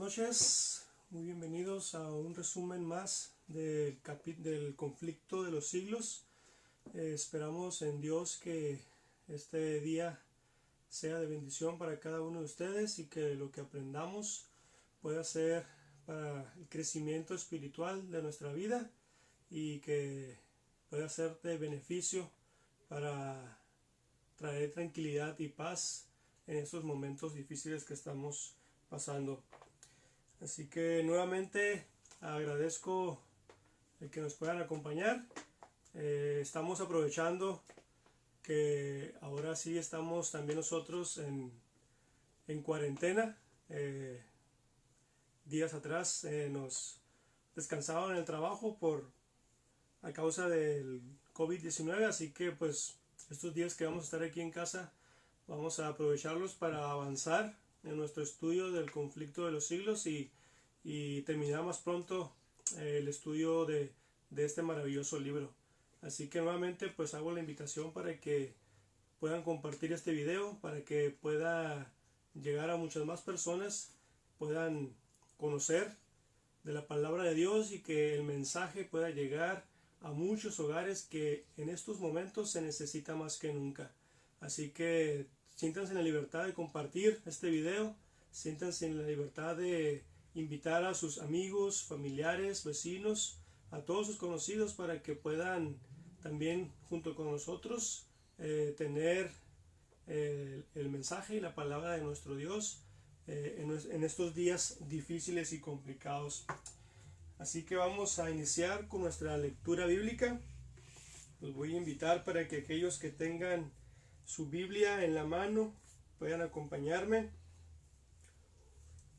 noches, muy bienvenidos a un resumen más del conflicto de los siglos. Esperamos en Dios que este día sea de bendición para cada uno de ustedes y que lo que aprendamos pueda ser para el crecimiento espiritual de nuestra vida y que pueda ser de beneficio para traer tranquilidad y paz en estos momentos difíciles que estamos pasando. Así que nuevamente agradezco el que nos puedan acompañar. Estamos aprovechando que ahora sí estamos también nosotros en cuarentena. Días atrás nos descansaban en el trabajo a causa del COVID-19, así que pues estos días que vamos a estar aquí en casa vamos a aprovecharlos para avanzar en nuestro estudio del conflicto de los siglos y terminar más pronto el estudio de este maravilloso libro. Así que nuevamente pues hago la invitación para que puedan compartir este video, para que pueda llegar a muchas más personas, puedan conocer de la palabra de Dios y que el mensaje pueda llegar a muchos hogares que en estos momentos se necesita más que nunca. Así que siéntanse en la libertad de compartir este video, siéntanse en la libertad de invitar a sus amigos, familiares, vecinos, a todos sus conocidos para que puedan también junto con nosotros tener el mensaje y la palabra de nuestro Dios en estos días difíciles y complicados. Así que vamos a iniciar con nuestra lectura bíblica. Los voy a invitar para que aquellos que tengan su Biblia en la mano puedan acompañarme.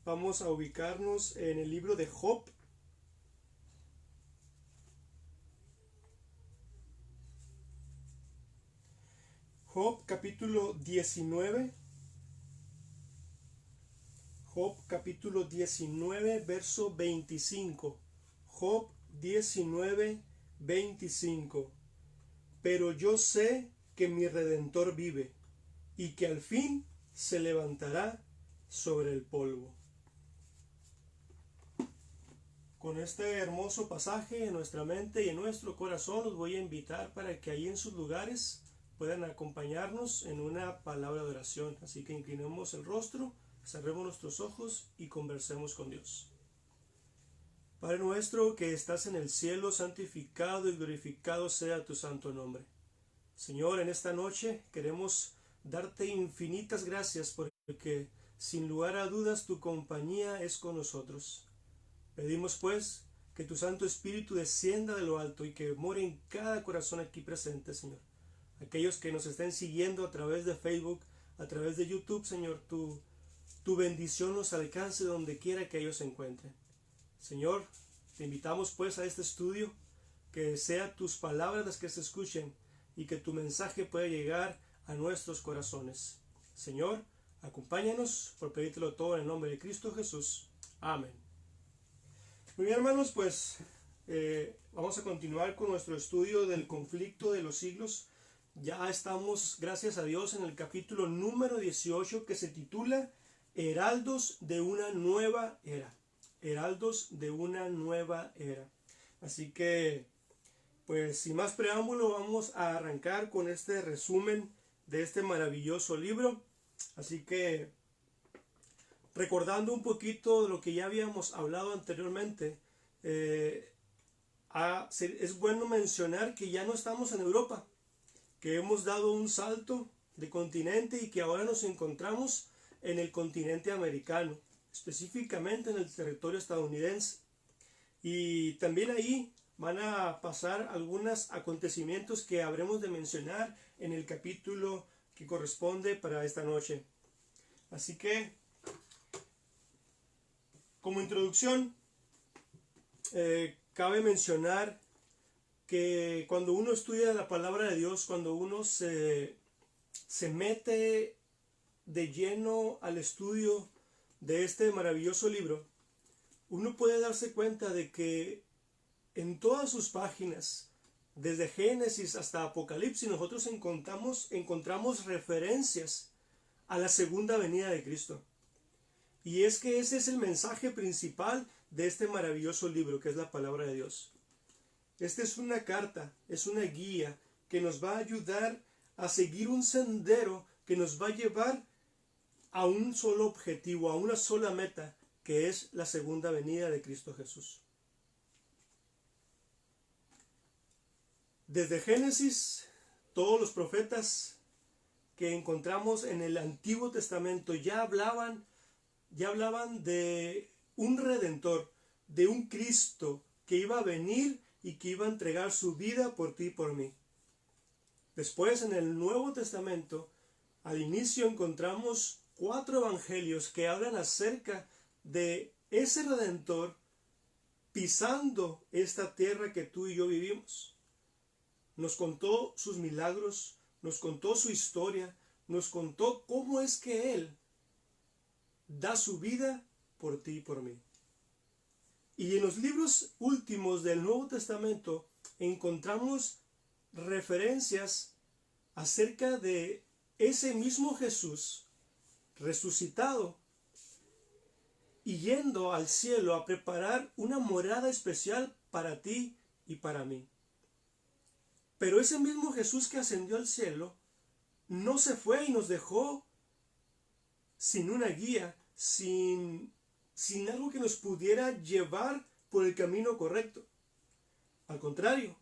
Vamos a ubicarnos en el libro de Job. Job capítulo 19. Job capítulo 19, verso 25. Job 19, 25. Pero yo sé que mi Redentor vive y que al fin se levantará sobre el polvo. Con este hermoso pasaje en nuestra mente y en nuestro corazón los voy a invitar para que ahí en sus lugares puedan acompañarnos en una palabra de oración. Así que inclinemos el rostro, cerremos nuestros ojos y conversemos con Dios. Padre nuestro que estás en el cielo, santificado y glorificado sea tu santo nombre. Señor, en esta noche queremos darte infinitas gracias porque sin lugar a dudas tu compañía es con nosotros. Pedimos pues que tu Santo Espíritu descienda de lo alto y que more en cada corazón aquí presente, Señor. Aquellos que nos estén siguiendo a través de Facebook, a través de YouTube, Señor, tu bendición nos alcance donde quiera que ellos se encuentren. Señor, te invitamos pues a este estudio, que sean tus palabras las que se escuchen y que tu mensaje pueda llegar a nuestros corazones. Señor, acompáñanos por pedírtelo todo en el nombre de Cristo Jesús. Amén. Muy bien, hermanos, pues vamos a continuar con nuestro estudio del conflicto de los siglos. Ya estamos, gracias a Dios, en el capítulo número 18 que se titula Heraldos de una nueva era. Heraldos de una nueva era. Así que, pues sin más preámbulo, vamos a arrancar con este resumen de este maravilloso libro. Así que, recordando un poquito de lo que ya habíamos hablado anteriormente, es bueno mencionar que ya no estamos en Europa, que hemos dado un salto de continente y que ahora nos encontramos en el continente americano, específicamente en el territorio estadounidense. Y también ahí van a pasar algunos acontecimientos que habremos de mencionar en el capítulo que corresponde para esta noche. Así que, como introducción, cabe mencionar que cuando uno estudia la palabra de Dios, cuando uno se mete de lleno al estudio de este maravilloso libro, uno puede darse cuenta de que en todas sus páginas, desde Génesis hasta Apocalipsis, nosotros encontramos referencias a la segunda venida de Cristo. Y es que ese es el mensaje principal de este maravilloso libro que es la palabra de Dios. Esta es una carta, es una guía que nos va a ayudar a seguir un sendero que nos va a llevar a un solo objetivo, a una sola meta, que es la segunda venida de Cristo Jesús. Desde Génesis, todos los profetas que encontramos en el Antiguo Testamento ya hablaban de un Redentor, de un Cristo que iba a venir y que iba a entregar su vida por ti y por mí. Después, en el Nuevo Testamento, al inicio encontramos 4 evangelios que hablan acerca de ese Redentor pisando esta tierra que tú y yo vivimos. Nos contó sus milagros, nos contó su historia, nos contó cómo es que Él da su vida por ti y por mí. Y en los libros últimos del Nuevo Testamento encontramos referencias acerca de ese mismo Jesús resucitado y yendo al cielo a preparar una morada especial para ti y para mí. Pero ese mismo Jesús que ascendió al cielo no se fue y nos dejó sin una guía, sin algo que nos pudiera llevar por el camino correcto. Al contrario,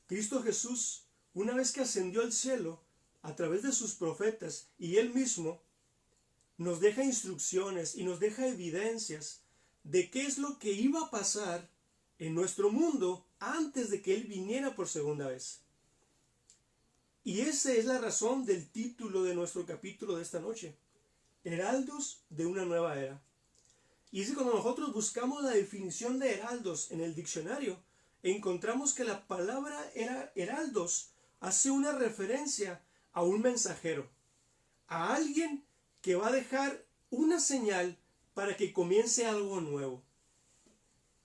Cristo Jesús, una vez que ascendió al cielo, a través de sus profetas y Él mismo, nos deja instrucciones y nos deja evidencias de qué es lo que iba a pasar en nuestro mundo antes de que Él viniera por segunda vez. Y esa es la razón del título de nuestro capítulo de esta noche: Heraldos de una nueva era. Y es que cuando nosotros buscamos la definición de heraldos en el diccionario, encontramos que la palabra heraldos hace una referencia a un mensajero, a alguien que va a dejar una señal para que comience algo nuevo.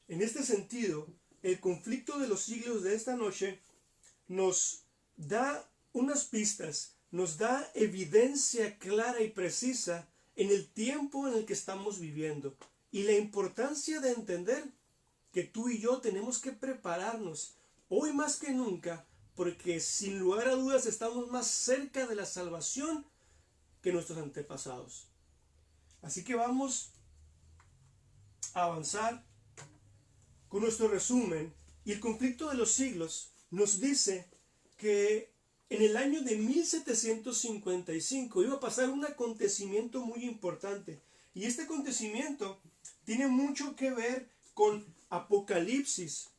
En este sentido, el conflicto de los siglos de esta noche nos da unas pistas, nos da evidencia clara y precisa en el tiempo en el que estamos viviendo y la importancia de entender que tú y yo tenemos que prepararnos hoy más que nunca, porque sin lugar a dudas estamos más cerca de la salvación que nuestros antepasados. Así que vamos a avanzar con nuestro resumen. Y el conflicto de los siglos nos dice que en el año de 1755 iba a pasar un acontecimiento muy importante. Y este acontecimiento tiene mucho que ver con Apocalipsis.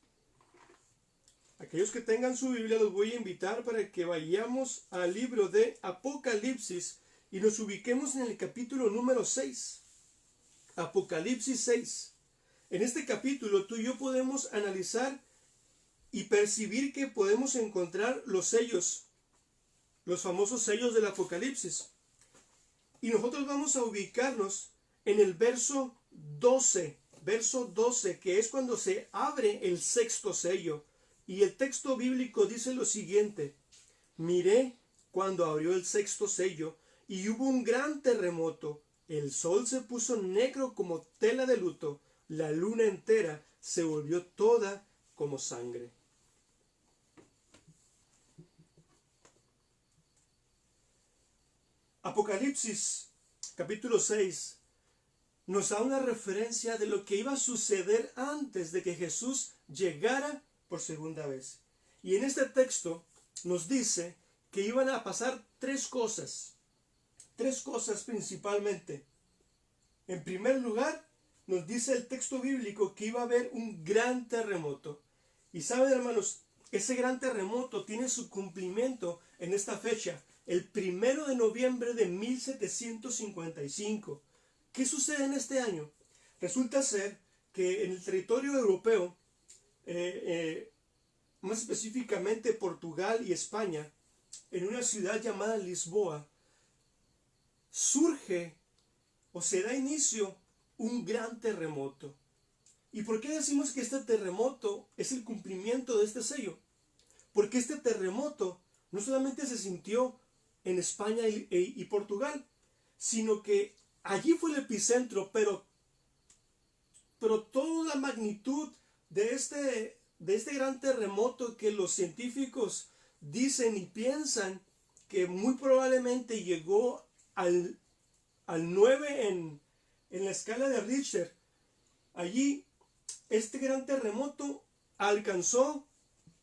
Aquellos que tengan su Biblia los voy a invitar para que vayamos al libro de Apocalipsis y nos ubiquemos en el capítulo número 6. Apocalipsis 6. En este capítulo tú y yo podemos analizar y percibir que podemos encontrar los sellos, los famosos sellos del Apocalipsis. Y nosotros vamos a ubicarnos en el verso 12, que es cuando se abre el sexto sello. Y el texto bíblico dice lo siguiente: miré cuando abrió el sexto sello y hubo un gran terremoto. El sol se puso negro como tela de luto, la luna entera se volvió toda como sangre. Apocalipsis capítulo 6 nos da una referencia de lo que iba a suceder antes de que Jesús llegara por segunda vez. Y en este texto nos dice que iban a pasar tres cosas principalmente. En primer lugar, nos dice el texto bíblico que iba a haber un gran terremoto. Y saben, hermanos, ese gran terremoto tiene su cumplimiento en esta fecha, el 1 de noviembre de 1755. ¿Qué sucede en este año? Resulta ser que en el territorio europeo, más específicamente Portugal y España, en una ciudad llamada Lisboa, surge o se da inicio un gran terremoto. ¿Y por qué decimos que este terremoto es el cumplimiento de este sello? Porque este terremoto no solamente se sintió en España y Portugal, sino que allí fue el epicentro, pero pero toda la magnitud de este gran terremoto que los científicos dicen y piensan que muy probablemente llegó al 9 en la escala de Richter. Allí, este gran terremoto alcanzó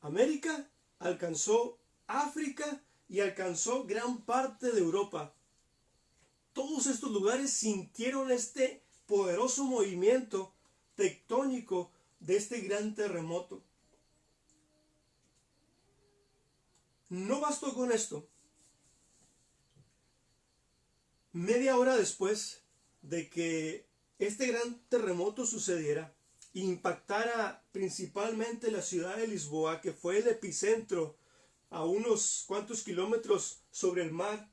América, alcanzó África y alcanzó gran parte de Europa. Todos estos lugares sintieron este poderoso movimiento tectónico de este gran terremoto. No bastó con esto. Media hora después de que este gran terremoto sucediera, impactara principalmente la ciudad de Lisboa, que fue el epicentro a unos cuantos kilómetros sobre el mar,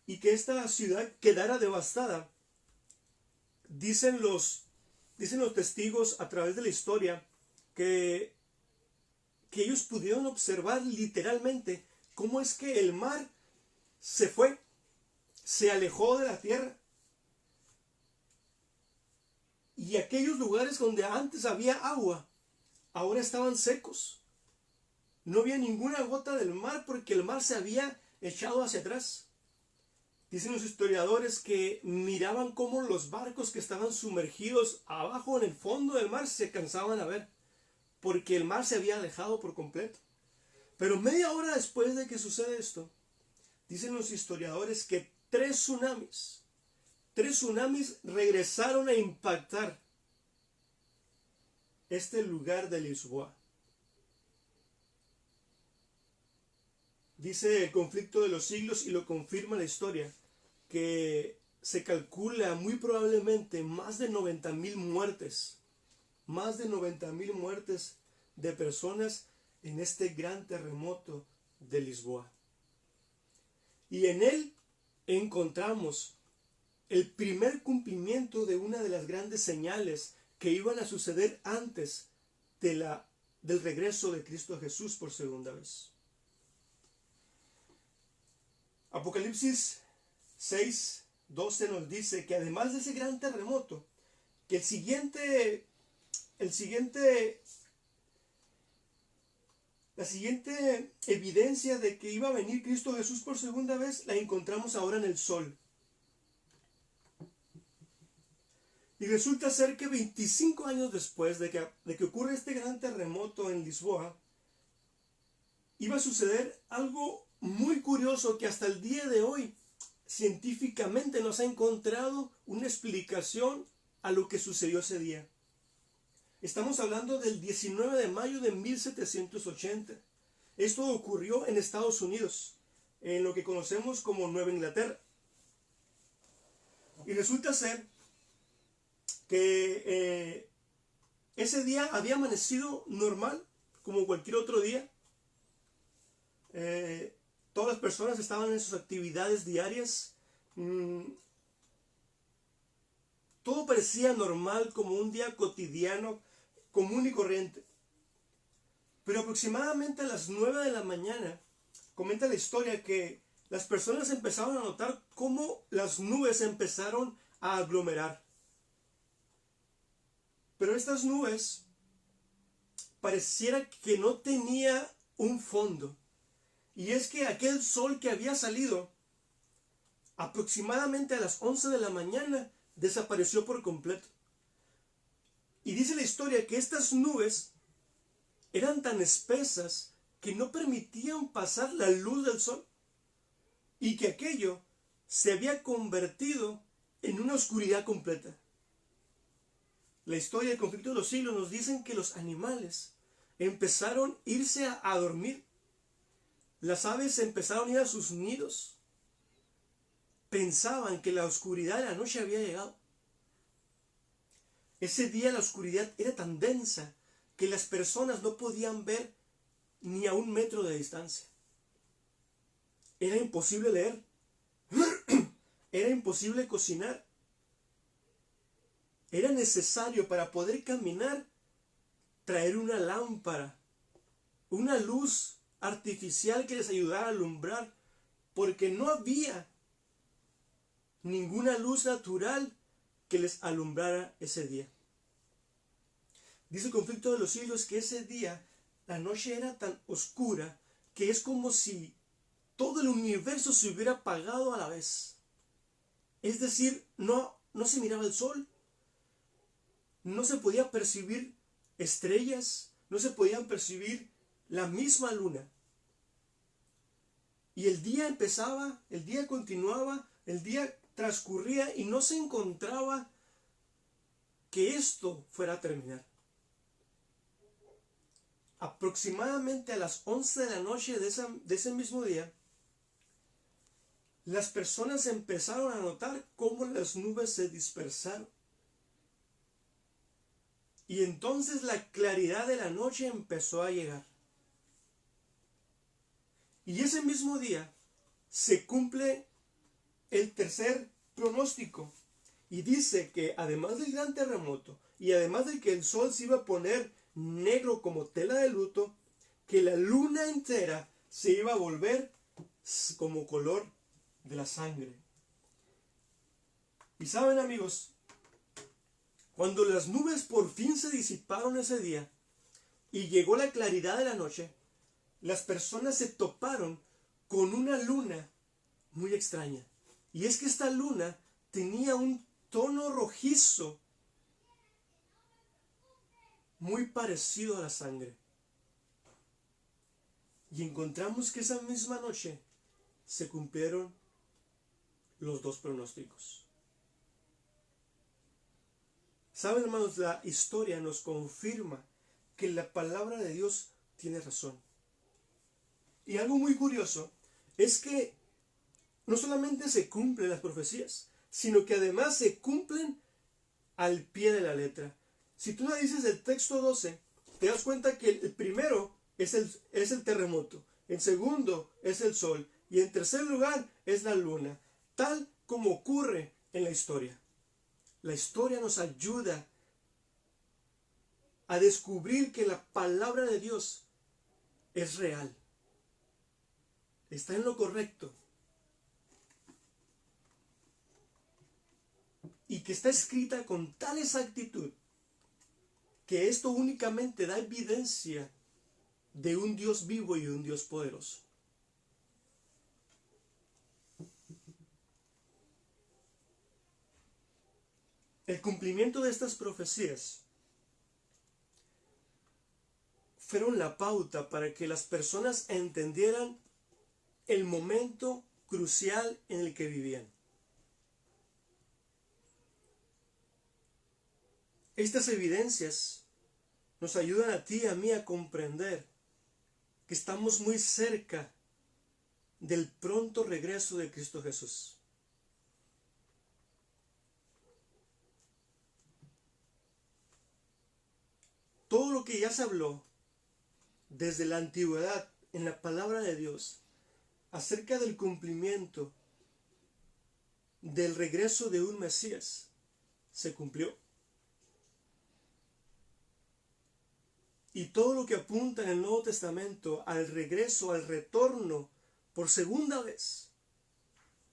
y que esta ciudad quedara devastada. Dicen los testigos a través de la historia que ellos pudieron observar literalmente cómo es que el mar se fue, se alejó de la tierra. Y aquellos lugares donde antes había agua, ahora estaban secos. No había ninguna gota del mar porque el mar se había echado hacia atrás. Dicen los historiadores que miraban cómo los barcos que estaban sumergidos abajo en el fondo del mar se cansaban a ver, porque el mar se había alejado por completo. Pero media hora después de que sucede esto, dicen los historiadores que tres tsunamis regresaron a impactar este lugar de Lisboa. Dice el conflicto de los siglos, y lo confirma la historia, que se calcula muy probablemente más de 90,000 muertes. Más de 90,000 muertes de personas en este gran terremoto de Lisboa. Y en él encontramos el primer cumplimiento de una de las grandes señales que iban a suceder antes del regreso de Cristo Jesús por segunda vez. Apocalipsis 6:12 nos dice que además de ese gran terremoto, que la siguiente evidencia de que iba a venir Cristo Jesús por segunda vez la encontramos ahora en el sol. Y resulta ser que 25 años después de que ocurre este gran terremoto en Lisboa, iba a suceder algo muy curioso que hasta el día de hoy científicamente no se ha encontrado una explicación a lo que sucedió ese día. Estamos hablando del 19 de mayo de 1780. Esto ocurrió en Estados Unidos, en lo que conocemos como Nueva Inglaterra. Y resulta ser que ese día había amanecido normal, como cualquier otro día. Todas las personas estaban en sus actividades diarias. Todo parecía normal, como un día cotidiano, común y corriente. Pero aproximadamente a las 9 de la mañana, comenta la historia que las personas empezaron a notar cómo las nubes empezaron a aglomerar. Pero estas nubes pareciera que no tenía un fondo. Y es que aquel sol que había salido aproximadamente a las 11 de la mañana desapareció por completo. Y dice la historia que estas nubes eran tan espesas que no permitían pasar la luz del sol, y que aquello se había convertido en una oscuridad completa. La historia del conflicto de los siglos nos dicen que los animales empezaron a irse a dormir. Las aves empezaron a ir a sus nidos. Pensaban que la oscuridad de la noche había llegado. Ese día la oscuridad era tan densa que las personas no podían ver ni a 1 metro de distancia. Era imposible leer. Era imposible cocinar. Era necesario, para poder caminar, traer una lámpara, una luz artificial que les ayudara a alumbrar, porque no había ninguna luz natural que les alumbrara ese día. Dice el Conflicto de los Siglos que ese día la noche era tan oscura que es como si todo el universo se hubiera apagado a la vez. Es decir, no se miraba el sol, no se podía percibir estrellas, no se podían percibir la misma luna. Y el día empezaba, el día continuaba, el día transcurría y no se encontraba que esto fuera a terminar. Aproximadamente a las 11 de la noche de ese mismo día, las personas empezaron a notar cómo las nubes se dispersaron. Y entonces la claridad de la noche empezó a llegar. Y ese mismo día se cumple el tercer pronóstico. Y dice que además del gran terremoto y además de que el sol se iba a poner negro como tela de luto, que la luna entera se iba a volver como color de la sangre. Y saben, amigos, cuando las nubes por fin se disiparon ese día y llegó la claridad de la noche, las personas se toparon con una luna muy extraña. Y es que esta luna tenía un tono rojizo muy parecido a la sangre. Y encontramos que esa misma noche se cumplieron los dos pronósticos. Saben, hermanos, la historia nos confirma que la palabra de Dios tiene razón. Y algo muy curioso es que no solamente se cumplen las profecías, sino que además se cumplen al pie de la letra. Si tú dices el texto 12, te das cuenta que el primero es el terremoto, el segundo es el sol y en tercer lugar es la luna, tal como ocurre en la historia. La historia nos ayuda a descubrir que la palabra de Dios es real, está en lo correcto y que está escrita con tal exactitud que esto únicamente da evidencia de un Dios vivo y un Dios poderoso. El cumplimiento de estas profecías fueron la pauta para que las personas entendieran el momento crucial en el que vivían. Estas evidencias nos ayudan a ti y a mí a comprender que estamos muy cerca del pronto regreso de Cristo Jesús. Todo lo que ya se habló desde la antigüedad en la palabra de Dios acerca del cumplimiento del regreso de un Mesías se cumplió. Y todo lo que apunta en el Nuevo Testamento al regreso, al retorno por segunda vez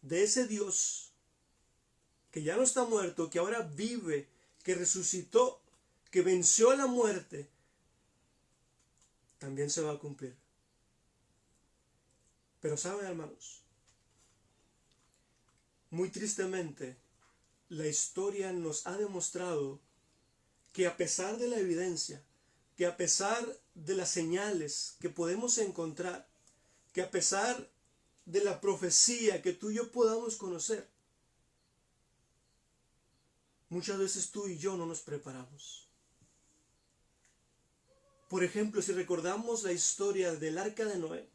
de ese Dios que ya no está muerto, que ahora vive, que resucitó, que venció a la muerte, también se va a cumplir. Pero saben, hermanos, muy tristemente, la historia nos ha demostrado que a pesar de la evidencia, que a pesar de las señales que podemos encontrar, que a pesar de la profecía que tú y yo podamos conocer, muchas veces tú y yo no nos preparamos. Por ejemplo, si recordamos la historia del arca de Noé,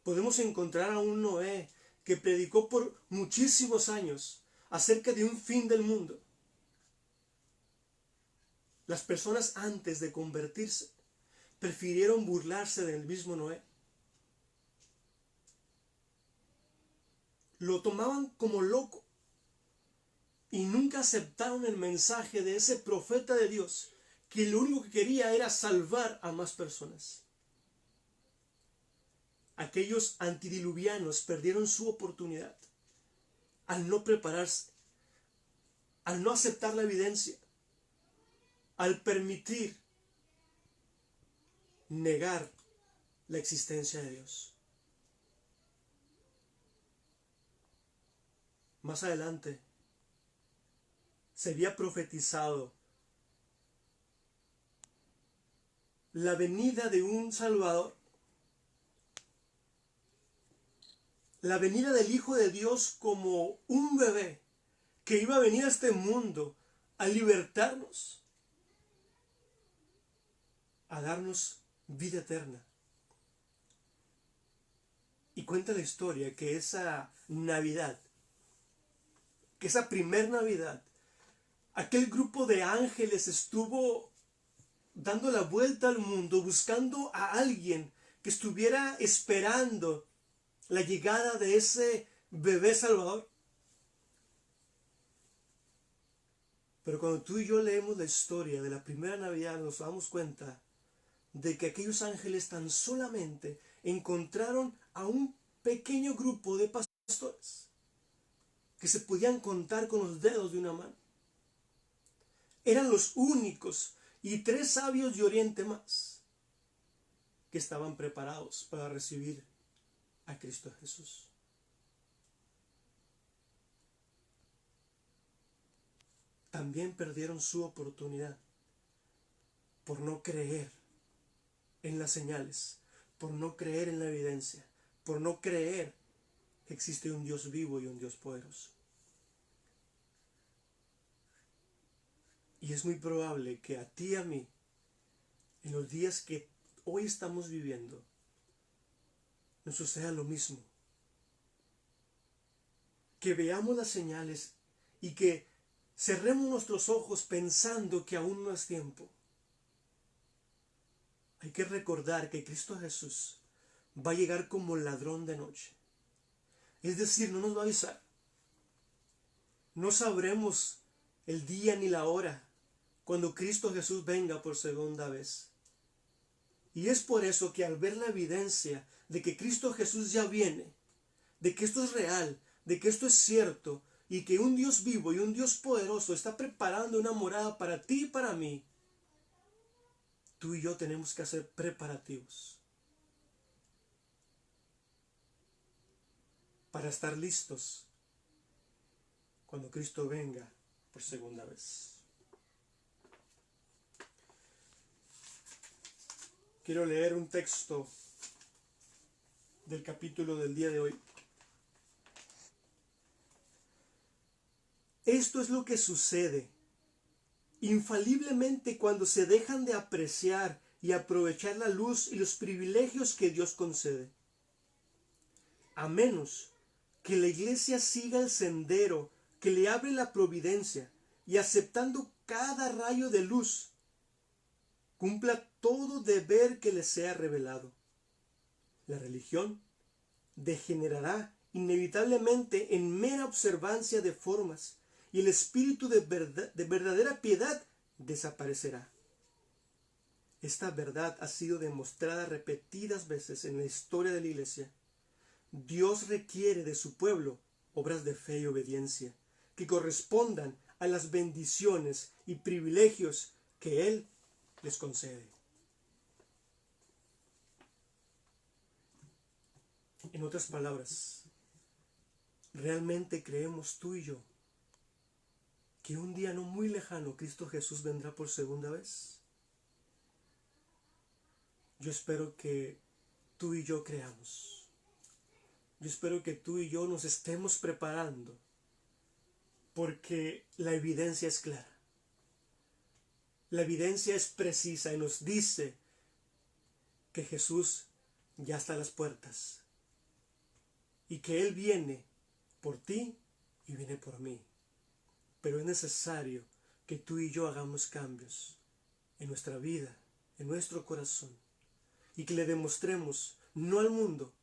podemos encontrar a un Noé que predicó por muchísimos años acerca de un fin del mundo. Las personas antes de convertirse prefirieron burlarse del mismo Noé. Lo tomaban como loco y nunca aceptaron el mensaje de ese profeta de Dios que lo único que quería era salvar a más personas. Aquellos antidiluvianos perdieron su oportunidad al no prepararse, al no aceptar la evidencia, al permitir negar la existencia de Dios. Más adelante se había profetizado la venida de un Salvador, la venida del Hijo de Dios como un bebé que iba a venir a este mundo a libertarnos, a darnos vida eterna. Y cuenta la historia que esa Navidad, que esa primer Navidad, aquel grupo de ángeles estuvo dando la vuelta al mundo buscando a alguien que estuviera esperando la llegada de ese bebé Salvador. Pero cuando tú y yo leemos la historia de la primera Navidad, nos damos cuenta de que aquellos ángeles tan solamente encontraron a un pequeño grupo de pastores que se podían contar con los dedos de una mano. Eran los únicos y 3 sabios de Oriente más que estaban preparados para recibir a Cristo Jesús. También perdieron su oportunidad por no creer en las señales, por no creer en la evidencia, por no creer que existe un Dios vivo y un Dios poderoso. Y es muy probable que a ti y a mí, en los días que hoy estamos viviendo, nos suceda lo mismo. Que veamos las señales y que cerremos nuestros ojos pensando que aún no es tiempo. Hay que recordar que Cristo Jesús va a llegar como ladrón de noche. Es decir, no nos va a avisar. No sabremos el día ni la hora cuando Cristo Jesús venga por segunda vez. Y es por eso que al ver la evidencia de que Cristo Jesús ya viene, de que esto es real, de que esto es cierto, y que un Dios vivo y un Dios poderoso está preparando una morada para ti y para mí, tú y yo tenemos que hacer preparativos para estar listos cuando Cristo venga por segunda vez. Quiero leer un texto del capítulo del día de hoy. Esto es lo que sucede infaliblemente cuando se dejan de apreciar y aprovechar la luz y los privilegios que Dios concede. A menos que la iglesia siga el sendero que le abre la providencia y aceptando cada rayo de luz, cumpla todo deber que le sea revelado. La religión degenerará inevitablemente en mera observancia de formas y el espíritu de verdadera piedad desaparecerá. Esta verdad ha sido demostrada repetidas veces en la historia de la iglesia. Dios requiere de su pueblo obras de fe y obediencia que correspondan a las bendiciones y privilegios que Él les concede. En otras palabras, ¿realmente creemos tú y yo que un día no muy lejano Cristo Jesús vendrá por segunda vez? Yo espero que tú y yo creamos. Yo espero que tú y yo nos estemos preparando, porque la evidencia es clara. La evidencia es precisa y nos dice que Jesús ya está a las puertas y que Él viene por ti y viene por mí. Pero es necesario que tú y yo hagamos cambios en nuestra vida, en nuestro corazón, y que le demostremos, no al mundo,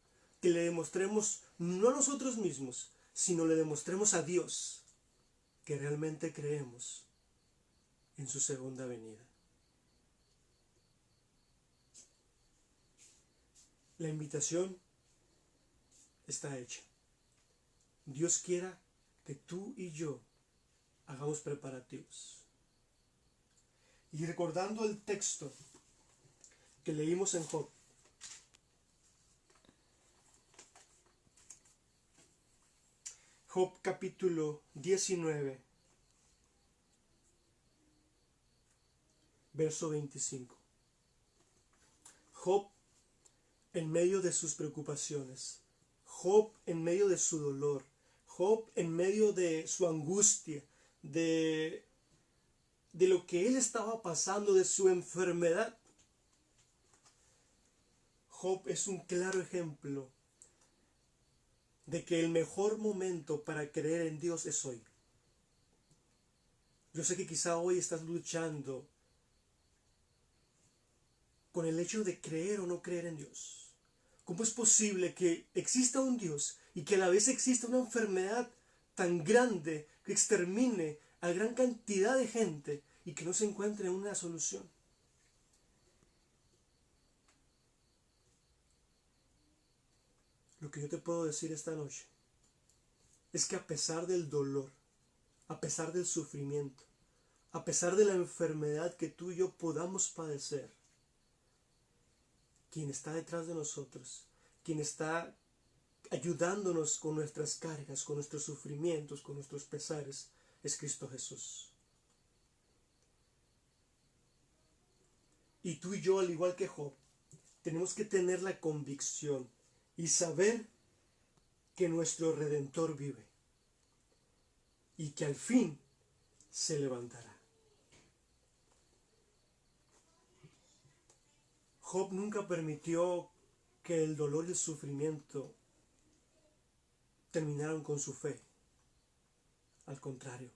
que le demostremos no a nosotros mismos, sino le demostremos a Dios que realmente creemos en su segunda venida. La invitación está hecha. Dios quiera que tú y yo hagamos preparativos. Y recordando el texto que leímos en Job, Job capítulo 19, verso 25. Job en medio de sus preocupaciones, Job en medio de su dolor, Job en medio de su angustia, de lo que él estaba pasando, de su enfermedad. Job es un claro ejemplo de que el mejor momento para creer en Dios es hoy. Yo sé que quizá hoy estás luchando con el hecho de creer o no creer en Dios. ¿Cómo es posible que exista un Dios y que a la vez exista una enfermedad tan grande que extermine a gran cantidad de gente y que no se encuentre una solución? Lo que yo te puedo decir esta noche es que a pesar del dolor, a pesar del sufrimiento, a pesar de la enfermedad que tú y yo podamos padecer, quien está detrás de nosotros, quien está ayudándonos con nuestras cargas, con nuestros sufrimientos, con nuestros pesares, es Cristo Jesús. Y tú y yo, al igual que Job, tenemos que tener la convicción y saber que nuestro Redentor vive y que al fin se levantará. Job nunca permitió que el dolor y el sufrimiento terminaron con su fe. Al contrario,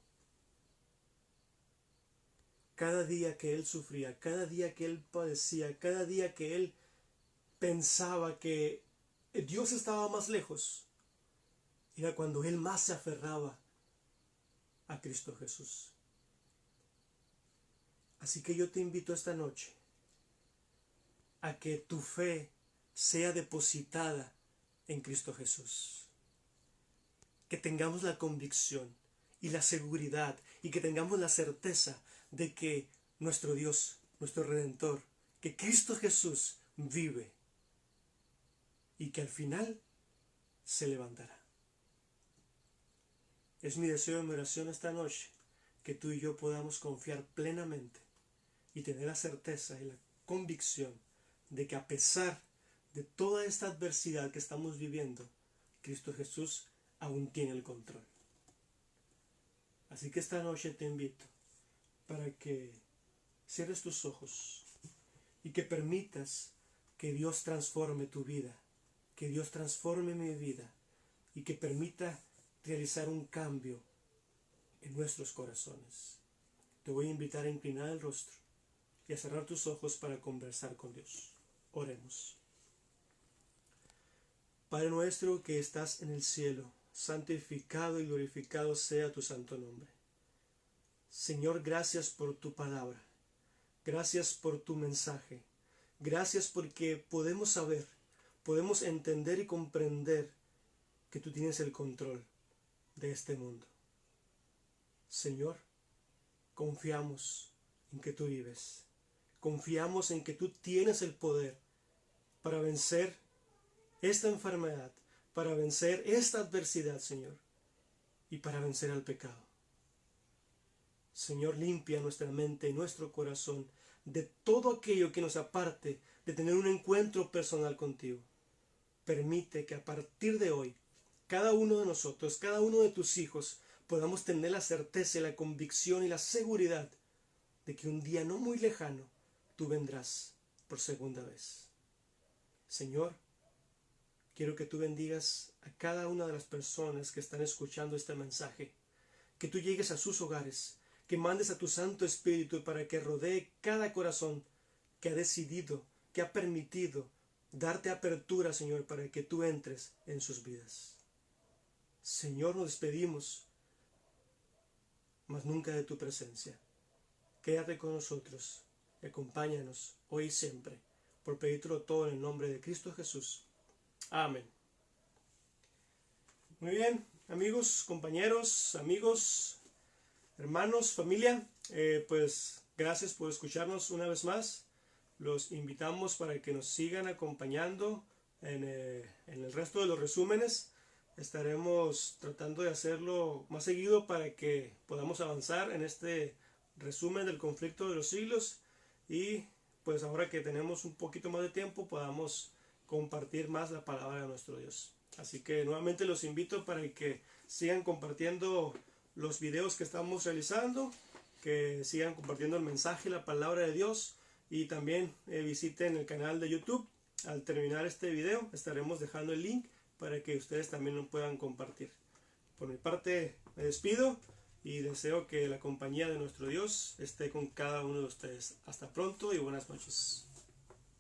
cada día que él sufría, cada día que él padecía, cada día que él pensaba que Dios estaba más lejos, era cuando él más se aferraba a Cristo Jesús. Así que yo te invito esta noche a que tu fe sea depositada en Cristo Jesús. Que tengamos la convicción y la seguridad y que tengamos la certeza de que nuestro Dios, nuestro Redentor, que Cristo Jesús vive y que al final se levantará. Es mi deseo y mi oración esta noche que tú y yo podamos confiar plenamente y tener la certeza y la convicción de que a pesar de toda esta adversidad que estamos viviendo, Cristo Jesús aún tiene el control. Así que esta noche te invito para que cierres tus ojos y que permitas que Dios transforme tu vida, que Dios transforme mi vida y que permita realizar un cambio en nuestros corazones. Te voy a invitar a inclinar el rostro y a cerrar tus ojos para conversar con Dios. Oremos. Padre nuestro que estás en el cielo, santificado y glorificado sea tu santo nombre. Señor, gracias por tu palabra. Gracias por tu mensaje. Gracias porque podemos saber, podemos entender y comprender que tú tienes el control de este mundo. Señor, confiamos en que tú vives. Confiamos en que tú tienes el poder para vencer esta enfermedad, para vencer esta adversidad, Señor, y para vencer al pecado. Señor, limpia nuestra mente y nuestro corazón de todo aquello que nos aparte de tener un encuentro personal contigo. Permite que a partir de hoy, cada uno de nosotros, cada uno de tus hijos, podamos tener la certeza y la convicción y la seguridad de que un día no muy lejano tú vendrás por segunda vez. Señor, quiero que tú bendigas a cada una de las personas que están escuchando este mensaje, que tú llegues a sus hogares, que mandes a tu Santo Espíritu para que rodee cada corazón que ha decidido, que ha permitido darte apertura, Señor, para que tú entres en sus vidas. Señor, nos despedimos, mas nunca de tu presencia. Quédate con nosotros y acompáñanos hoy y siempre, por pedírtelo todo en el nombre de Cristo Jesús. Amén. Muy bien, amigos, compañeros, amigos, Hermanos, familia, pues gracias por escucharnos una vez más. Los invitamos para que nos sigan acompañando en el resto de los resúmenes. Estaremos tratando de hacerlo más seguido para que podamos avanzar en este resumen del conflicto de los siglos y pues ahora que tenemos un poquito más de tiempo podamos compartir más la palabra de nuestro Dios. Así que nuevamente los invito para que sigan compartiendo los videos que estamos realizando, que sigan compartiendo el mensaje, la palabra de Dios, y también visiten el canal de YouTube. Al terminar este video estaremos dejando el link para que ustedes también lo puedan compartir. Por mi parte me despido y deseo que la compañía de nuestro Dios esté con cada uno de ustedes. Hasta pronto y buenas noches.